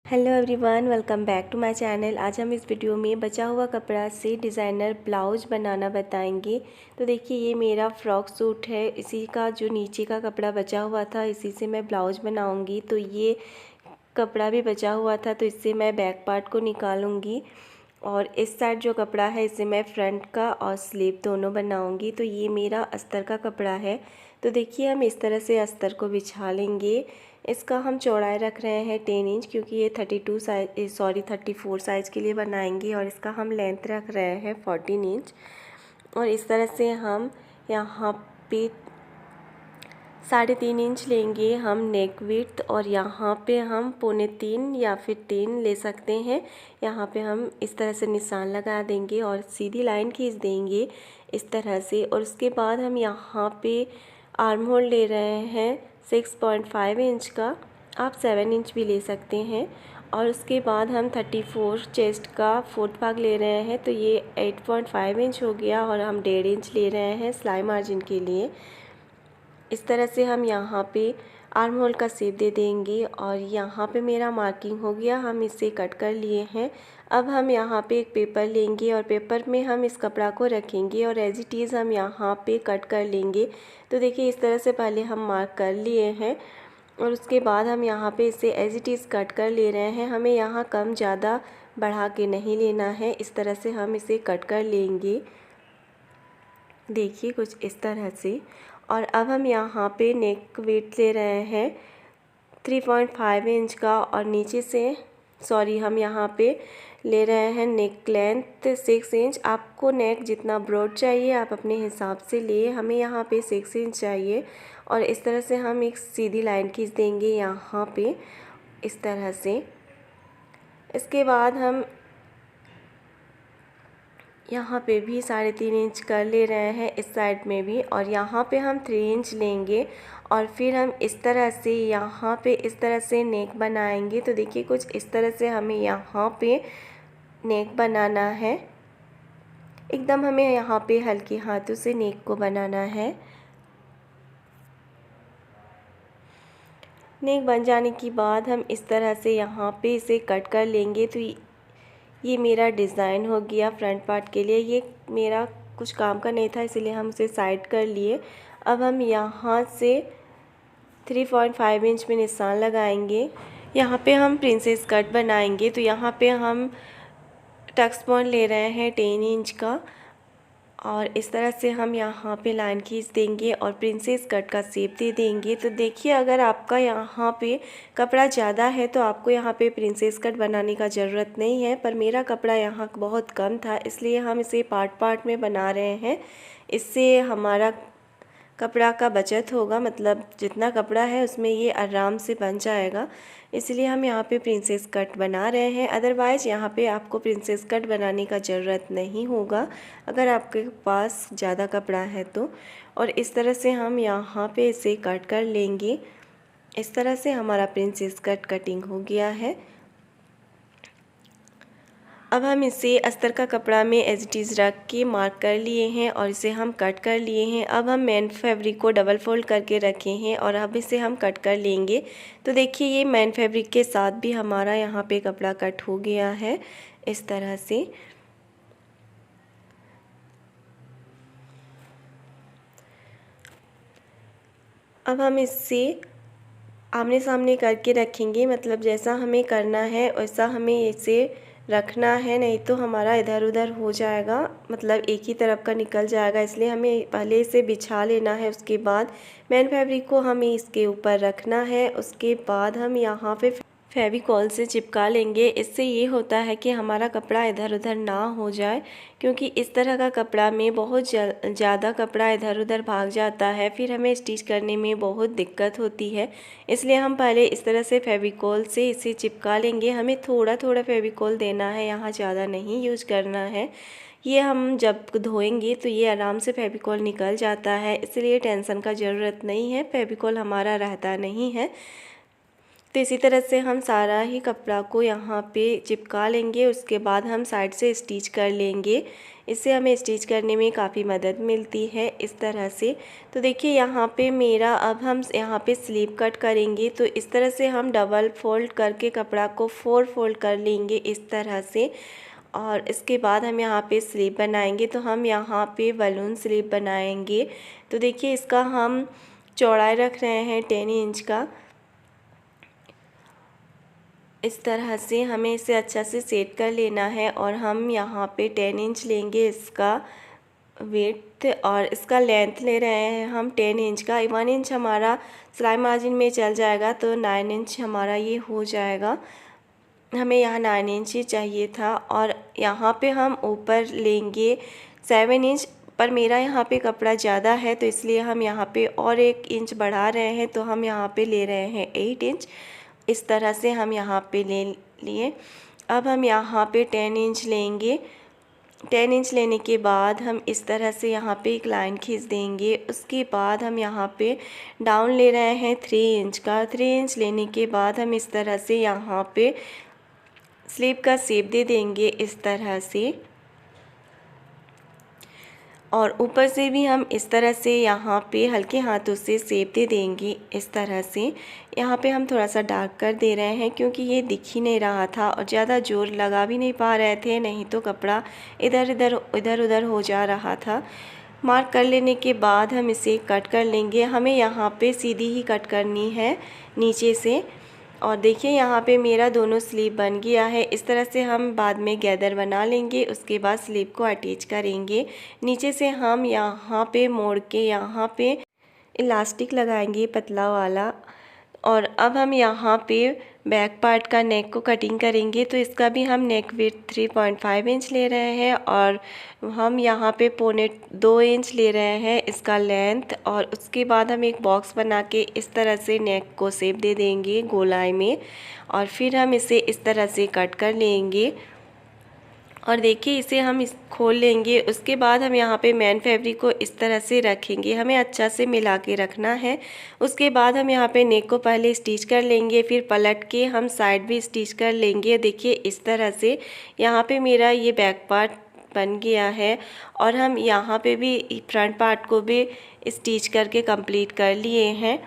Hello everyone, welcome back to my channel. आज हम इस वीडियो में बचा हुआ कपड़ा से डिज़ाइनर ब्लाउज बनाना बताएंगे। तो देखिए, ये मेरा फ्रॉक सूट है। इसी का जो नीचे का कपड़ा बचा हुआ था, इसी से मैं ब्लाउज बनाऊंगी। तो ये कपड़ा भी बचा हुआ था, तो इससे मैं बैक पार्ट को निकालूंगी और इस साइड जो कपड़ा है इससे मैं फ्रंट का और स्लीव दोनों बनाऊंगी। तो ये मेरा अस्तर का कपड़ा है। तो देखिए, हम इस तरह से अस्तर को बिछा लेंगे। इसका हम चौड़ाई रख रहे हैं 10 इंच, क्योंकि ये 34 साइज़ के लिए बनाएंगे। और इसका हम लेंथ रख रहे हैं 14 इंच। और इस तरह से हम यहाँ पे 3.5 इंच लेंगे हम नेक विड्थ, और यहाँ पे हम 2.25 या फिर 3 ले सकते हैं। यहाँ पे हम इस तरह से निशान लगा देंगे और सीधी लाइन खींच देंगे इस तरह से। और उसके बाद हम यहाँ पे आर्म होल ले रहे हैं 6.5 इंच का, आप 7 इंच भी ले सकते हैं। और उसके बाद हम 34 चेस्ट का 4th भाग ले रहे हैं, तो ये 8.5 इंच हो गया। और हम 1.5 इंच ले रहे हैं सिलाई मार्जिन के लिए। इस तरह से हम यहाँ पे आर्म होल का शेप दे देंगे। और यहाँ पे मेरा मार्किंग हो गया, हम इसे कट कर लिए हैं। अब हम यहाँ पे एक पेपर लेंगे और पेपर में हम इस कपड़ा को रखेंगे और एज इट इज़ हम यहाँ पे कट कर लेंगे। तो देखिए, इस तरह से पहले हम मार्क कर लिए हैं और उसके बाद हम यहाँ पे इसे एज इट इज़ कट कर ले रहे हैं। हमें यहाँ कम ज़्यादा बढ़ा के नहीं लेना है, इस तरह से हम इसे कट कर लेंगे। देखिए, कुछ इस तरह से। और अब हम यहाँ पे नेक विड्थ ले रहे हैं 3.5 इंच का, और नीचे से हम यहाँ पे ले रहे हैं नेक लेंथ 6 इंच। आपको नेक जितना ब्रॉड चाहिए आप अपने हिसाब से लिए, हमें यहाँ पे 6 इंच चाहिए। और इस तरह से हम एक सीधी लाइन खींच देंगे यहाँ पे इस तरह से। इसके बाद हम यहाँ पे भी 3.5 इंच कर ले रहे हैं इस साइड में भी, और यहाँ पे हम 3 इंच लेंगे। और फिर हम इस तरह से यहाँ पे इस तरह से नेक बनाएंगे। तो देखिए, कुछ इस तरह से हमें यहाँ पे नेक बनाना है। एकदम हमें यहाँ पे हल्के हाथों से नेक को बनाना है। नेक बन जाने के बाद हम इस तरह से यहाँ पे इसे कट कर लेंगे। तो ये मेरा डिज़ाइन हो गया फ्रंट पार्ट के लिए। ये मेरा कुछ काम का नहीं था, इसलिए हम इसे साइड कर लिए। अब हम यहाँ से 3.5 इंच में निशान लगाएंगे। यहाँ पे हम प्रिंसेस कट बनाएंगे। तो यहाँ पे हम टक्स पॉइंट ले रहे हैं 10 इंच का, और इस तरह से हम यहाँ पे लाइन खींच देंगे और प्रिंसेस कट का शेप दे देंगे। तो देखिए, अगर आपका यहाँ पे कपड़ा ज़्यादा है तो आपको यहाँ पे प्रिंसेस कट बनाने का ज़रूरत नहीं है, पर मेरा कपड़ा यहाँ बहुत कम था, इसलिए हम इसे पार्ट पार्ट में बना रहे हैं। इससे हमारा कपड़ा का बचत होगा, मतलब जितना कपड़ा है उसमें ये आराम से बन जाएगा, इसलिए हम यहाँ पे प्रिंसेस कट बना रहे हैं। अदरवाइज़ यहाँ पे आपको प्रिंसेस कट बनाने का ज़रूरत नहीं होगा अगर आपके पास ज़्यादा कपड़ा है तो। और इस तरह से हम यहाँ पे इसे कट कर लेंगे। इस तरह से हमारा प्रिंसेस कट कटिंग हो गया है। अब हम इसे अस्तर का कपड़ा में एज इट इज़ रख के मार्क कर लिए हैं और इसे हम कट कर लिए हैं। अब हम मेन फैब्रिक को डबल फोल्ड करके रखे हैं और अब इसे हम कट कर लेंगे। तो देखिए, ये मेन फैब्रिक के साथ भी हमारा यहाँ पे कपड़ा कट हो गया है इस तरह से। अब हम इससे आमने सामने करके रखेंगे, मतलब जैसा हमें करना है वैसा हमें इसे रखना है, नहीं तो हमारा इधर उधर हो जाएगा, मतलब एक ही तरफ का निकल जाएगा। इसलिए हमें पहले इसे बिछा लेना है। उसके बाद मेन फैब्रिक को हमें इसके ऊपर रखना है। उसके बाद हम यहाँ पे फेविकॉल से चिपका लेंगे। इससे ये होता है कि हमारा कपड़ा इधर उधर ना हो जाए, क्योंकि इस तरह का कपड़ा में बहुत ज़्यादा कपड़ा इधर उधर भाग जाता है, फिर हमें स्टिच करने में बहुत दिक्कत होती है। इसलिए हम पहले इस तरह से फेविकॉल से इसे चिपका लेंगे। हमें थोड़ा थोड़ा फेविकॉल देना है, यहाँ ज़्यादा नहीं यूज करना है। ये हम जब धोएंगे तो ये आराम से फेविकॉल निकल जाता है, इसलिए टेंशन का ज़रूरत नहीं है, फेविकॉल हमारा रहता नहीं है। तो इसी तरह से हम सारा ही कपड़ा को यहाँ पे चिपका लेंगे। उसके बाद हम साइड से स्टिच कर लेंगे। इससे हमें स्टिच करने में काफ़ी मदद मिलती है इस तरह से। तो देखिए यहाँ पे मेरा अब हम यहाँ पे स्लीव कट करेंगे। तो इस तरह से हम डबल फोल्ड करके कपड़ा को 4 फोल्ड कर लेंगे इस तरह से। और इसके बाद हम यहाँ पे स्लीव बनाएंगे। तो हम यहाँ पे बलून स्लीव बनाएंगे। तो देखिए इसका हम चौड़ाई रख रहे हैं 10 इंच का। इस तरह से हमें इसे अच्छा से सेट कर लेना है। और हम यहाँ पे 10 इंच लेंगे इसका विड्थ, और इसका लेंथ ले रहे हैं हम 10 इंच का। 1 इंच हमारा सिलाई मार्जिन में चल जाएगा, तो 9 इंच हमारा ये हो जाएगा। हमें यहाँ 9 इंच ही चाहिए था। और यहाँ पे हम ऊपर लेंगे 7 इंच, पर मेरा यहाँ पे कपड़ा ज़्यादा है तो इसलिए हम यहाँ पे और 1 इंच बढ़ा रहे हैं। तो हम यहाँ पे ले रहे हैं 8 इंच। इस तरह से हम यहाँ पे ले लिए। अब हम यहाँ पे 10 इंच लेंगे। 10 इंच लेने के बाद हम इस तरह से यहाँ पे एक लाइन खींच देंगे। उसके बाद हम यहाँ पे डाउन ले रहे हैं 3 इंच का। 3 इंच लेने के बाद हम इस तरह से यहाँ पे स्लीव का शेप दे देंगे इस तरह से। और ऊपर से भी हम इस तरह से यहाँ पे हल्के हाथों से शेप दे देंगे इस तरह से। यहाँ पे हम थोड़ा सा डार्क कर दे रहे हैं क्योंकि ये दिख ही नहीं रहा था और ज़्यादा जोर लगा भी नहीं पा रहे थे, नहीं तो कपड़ा इधर उधर हो जा रहा था। मार्क कर लेने के बाद हम इसे कट कर लेंगे। हमें यहाँ पे सीधी ही कट करनी है नीचे से। और देखिए यहाँ पे मेरा दोनों स्लीव बन गया है। इस तरह से हम बाद में गैदर बना लेंगे। उसके बाद स्लीव को अटैच करेंगे। नीचे से हम यहाँ पे मोड़ के यहाँ पे इलास्टिक लगाएंगे पतला वाला। और अब हम यहाँ पे बैक पार्ट का नेक को कटिंग करेंगे। तो इसका भी हम नेक विड्थ 3.5 इंच ले रहे हैं और हम यहाँ पे 2.25 इंच ले रहे हैं इसका लेंथ। और उसके बाद हम एक बॉक्स बना के इस तरह से नेक को शेप दे देंगे गोलाई में। और फिर हम इसे इस तरह से कट कर लेंगे। और देखिए इसे हम खोल लेंगे। उसके बाद हम यहाँ पे मेन फैब्रिक को इस तरह से रखेंगे। हमें अच्छा से मिला के रखना है। उसके बाद हम यहाँ पे नेक को पहले स्टिच कर लेंगे, फिर पलट के हम साइड भी स्टिच कर लेंगे। देखिए इस तरह से यहाँ पे मेरा ये बैक पार्ट बन गया है। और हम यहाँ पे भी फ्रंट पार्ट को भी स्टिच करके कंप्लीट कर लिए हैं।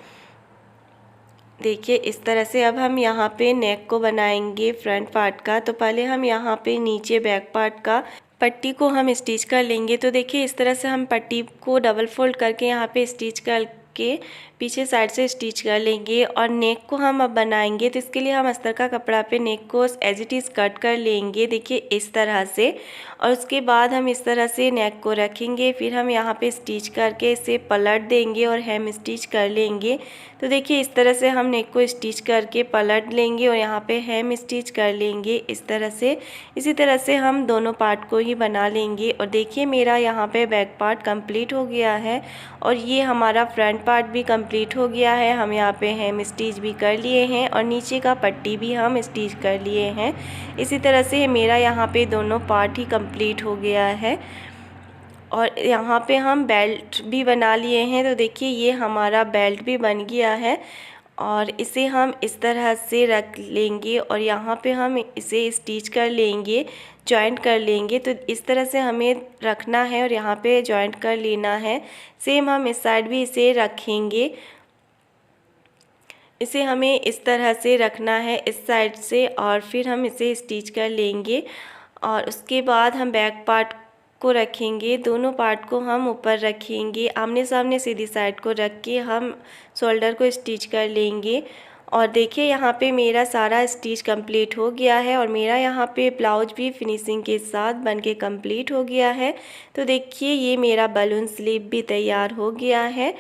देखिए इस तरह से अब हम यहाँ पे नेक को बनाएंगे फ्रंट पार्ट का। तो पहले हम यहाँ पे नीचे बैक पार्ट का पट्टी को हम स्टिच कर लेंगे। तो देखिए इस तरह से हम पट्टी को डबल फोल्ड करके यहाँ पे स्टिच करके पीछे साइड से स्टिच कर लेंगे। और नेक को हम अब बनाएंगे। तो इसके लिए हम अस्तर का कपड़ा पे नेक को एज इट इज़ कट कर लेंगे, देखिए इस तरह से। और उसके बाद हम इस तरह से नेक को रखेंगे। फिर हम यहाँ पे स्टिच करके इसे पलट देंगे और हेम स्टिच कर लेंगे। तो देखिए इस तरह से हम नेक को स्टिच करके पलट लेंगे और यहाँ पे हेम स्टिच कर लेंगे इस तरह से। इसी तरह से हम दोनों पार्ट को ही बना लेंगे। और देखिए मेरा यहाँ पे बैक पार्ट कंप्लीट हो गया है और ये हमारा फ्रंट पार्ट भी कंप्लीट हो गया है। हम यहाँ पे हेम स्टिच भी कर लिए हैं और नीचे का पट्टी भी हम स्टिच कर लिए हैं। इसी तरह से मेरा यहाँ पे दोनों पार्ट ही कंप्लीट हो गया है। और यहाँ पे हम बेल्ट भी बना लिए हैं। तो देखिए ये हमारा बेल्ट भी बन गया है। और इसे हम इस तरह से रख लेंगे और यहाँ पे हम इसे स्टिच कर लेंगे, जॉइंट कर लेंगे। तो इस तरह से हमें रखना है और यहाँ पे जॉइंट कर लेना है। सेम हम इस साइड भी इसे रखेंगे। इसे हमें इस तरह से रखना है इस साइड से और फिर हम इसे स्टिच कर लेंगे। और उसके बाद हम बैक पार्ट को रखेंगे, दोनों पार्ट को हम ऊपर रखेंगे, आमने सामने सीधी साइड को रख के हम शोल्डर को स्टिच कर लेंगे। और देखिए यहाँ पे मेरा सारा स्टिच कंप्लीट हो गया है और मेरा यहाँ पे ब्लाउज भी फिनिशिंग के साथ बनके कंप्लीट हो गया है। तो देखिए ये मेरा बलून स्लीव भी तैयार हो गया है।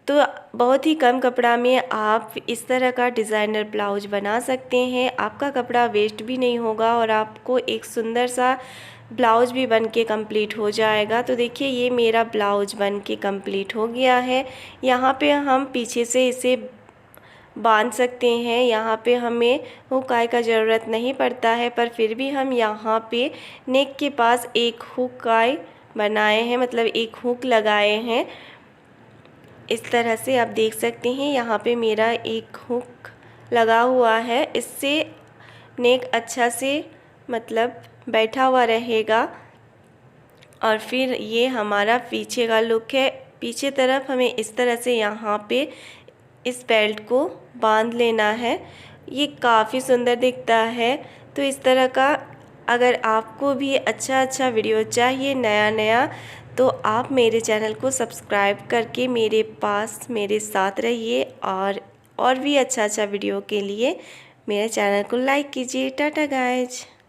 तो बहुत ही कम कपड़ा में आप इस तरह का डिज़ाइनर ब्लाउज बना सकते हैं। आपका कपड़ा वेस्ट भी नहीं होगा और आपको एक सुंदर सा ब्लाउज भी बन के कम्प्लीट हो जाएगा। तो देखिए ये मेरा ब्लाउज बन के कम्प्लीट हो गया है। यहाँ पे हम पीछे से इसे बांध सकते हैं। यहाँ पे हमें हुकाई का ज़रूरत नहीं पड़ता है, पर फिर भी हम यहाँ पे नेक के पास एक हुकाई बनाए हैं, मतलब एक हुक लगाए हैं। इस तरह से आप देख सकते हैं यहाँ पे मेरा एक हुक लगा हुआ है, इससे नेक अच्छा से मतलब बैठा हुआ रहेगा। और फिर ये हमारा पीछे का लुक है। पीछे तरफ हमें इस तरह से यहाँ पे इस बेल्ट को बांध लेना है। ये काफ़ी सुंदर दिखता है। तो इस तरह का अगर आपको भी अच्छा वीडियो चाहिए नया नया, तो आप मेरे चैनल को सब्सक्राइब करके मेरे पास मेरे साथ रहिए और भी अच्छा वीडियो के लिए मेरे चैनल को लाइक कीजिए। टाटा गाइज।